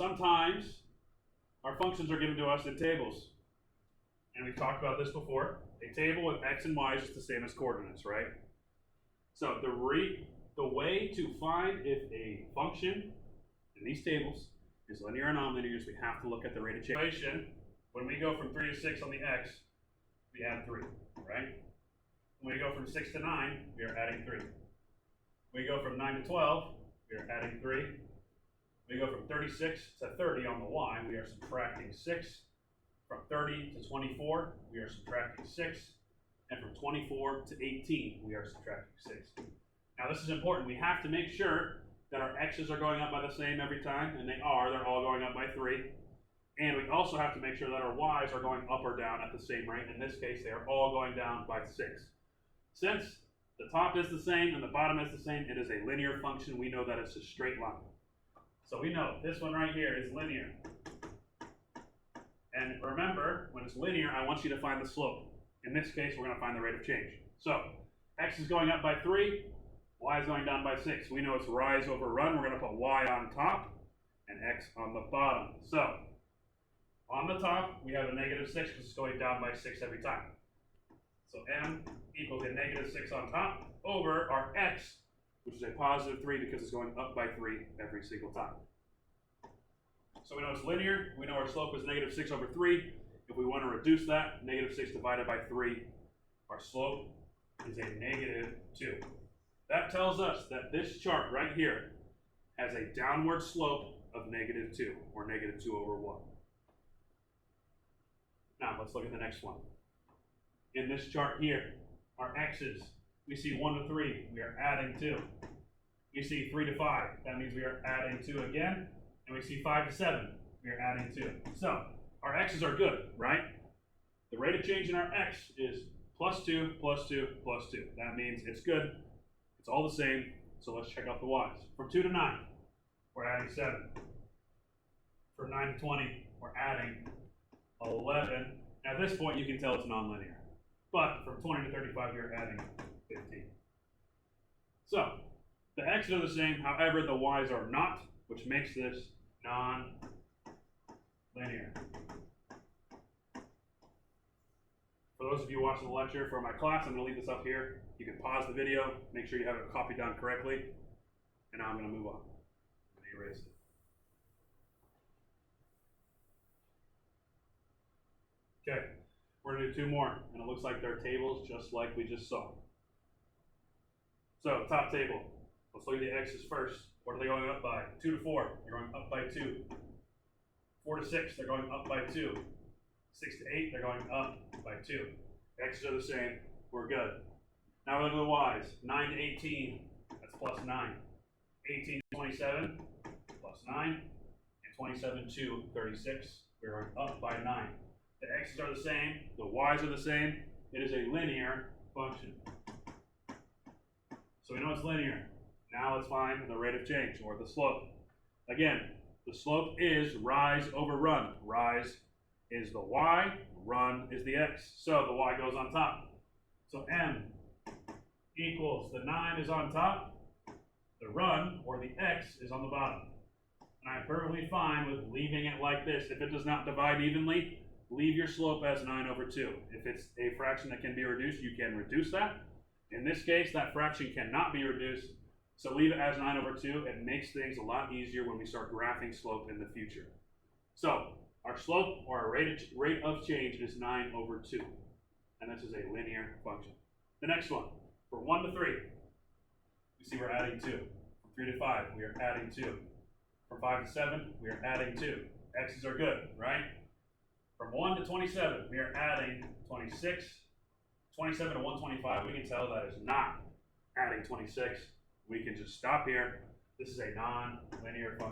Sometimes our functions are given to us in tables. And we've talked about this before. A table with x and y is just the same as coordinates, right? So the way to find if a function in these tables is linear or nonlinear is we have to look at the rate of change. When we go from 3 to 6 on the x, we add 3, right? When we go from 6 to 9, we are adding 3. When we go from 9 to 12, we are adding 3. We go from 36 to 30 on the y, we are subtracting 6. From 30 to 24, we are subtracting 6. And from 24 to 18, we are subtracting 6. Now this is important. We have to make sure that our x's are going up by the same every time, and they are. They're all going up by 3. And we also have to make sure that our y's are going up or down at the same rate. In this case, they are all going down by 6. Since the top is the same and the bottom is the same, it is a linear function. We know that it's a straight line. So we know this one right here is linear. And remember, when it's linear, I want you to find the slope. In this case, we're going to find the rate of change. So x is going up by 3, y is going down by 6. We know it's rise over run. We're going to put y on top and x on the bottom. So on the top, we have a negative 6 because it's going down by 6 every time. So m equals a negative 6 on top over our x, which is a positive 3 because it's going up by 3 every single time. So we know it's linear. We know our slope is negative 6 over 3. If we want to reduce that, negative 6 divided by 3, our slope is a negative 2. That tells us that this chart right here has a downward slope of negative 2, or negative 2 over 1. Now let's look at the next one. In this chart here, our x's, we see 1 to 3, we are adding 2. We see 3 to 5, that means we are adding 2 again. And we see 5 to 7, we are adding 2. So our x's are good, right? The rate of change in our x is plus 2, plus 2, plus 2. That means it's good. It's all the same. So let's check out the y's. From 2 to 9, we're adding 7. From 9 to 20, we're adding 11. At this point, you can tell it's nonlinear. But from 20 to 35, you're adding 15. So the x's are the same. However, the y's are not, which makes this non-linear. For those of you watching the lecture for my class, I'm going to leave this up here. You can pause the video, make sure you have it copied down correctly, and now I'm going to move on. I'm going to erase it. Okay, we're going to do 2 more, and it looks like they're tables just like we just saw. So, top table. Let's look at the x's first. What are they going up by? 2 to 4, they're going up by 2. 4 to 6, they're going up by 2. 6 to 8, they're going up by 2. X's are the same, we're good. Now look at the y's. 9 to 18, that's plus 9. 18 to 27, plus 9. And 27 to 36, we're going up by 9. The x's are the same, the y's are the same. It is a linear function. So we know it's linear. Now let's find the rate of change, or the slope. Again, the slope is rise over run. Rise is the y, run is the x. So the y goes on top. So m equals, the 9 is on top, the run, or the x, is on the bottom. And I'm perfectly fine with leaving it like this. If it does not divide evenly, leave your slope as 9 over 2. If it's a fraction that can be reduced, you can reduce that. In this case, that fraction cannot be reduced. So leave it as 9 over 2. It makes things a lot easier when we start graphing slope in the future. So our slope, or our rate of change, is 9 over 2. And this is a linear function. The next one, from 1 to 3, you see we're adding 2. From 3 to 5, we are adding 2. From 5 to 7, we are adding 2. X's are good, right? From 1 to 27, we are adding 26. 27 to 125, we can tell that is not adding 26. We can just stop here. This is a non-linear function.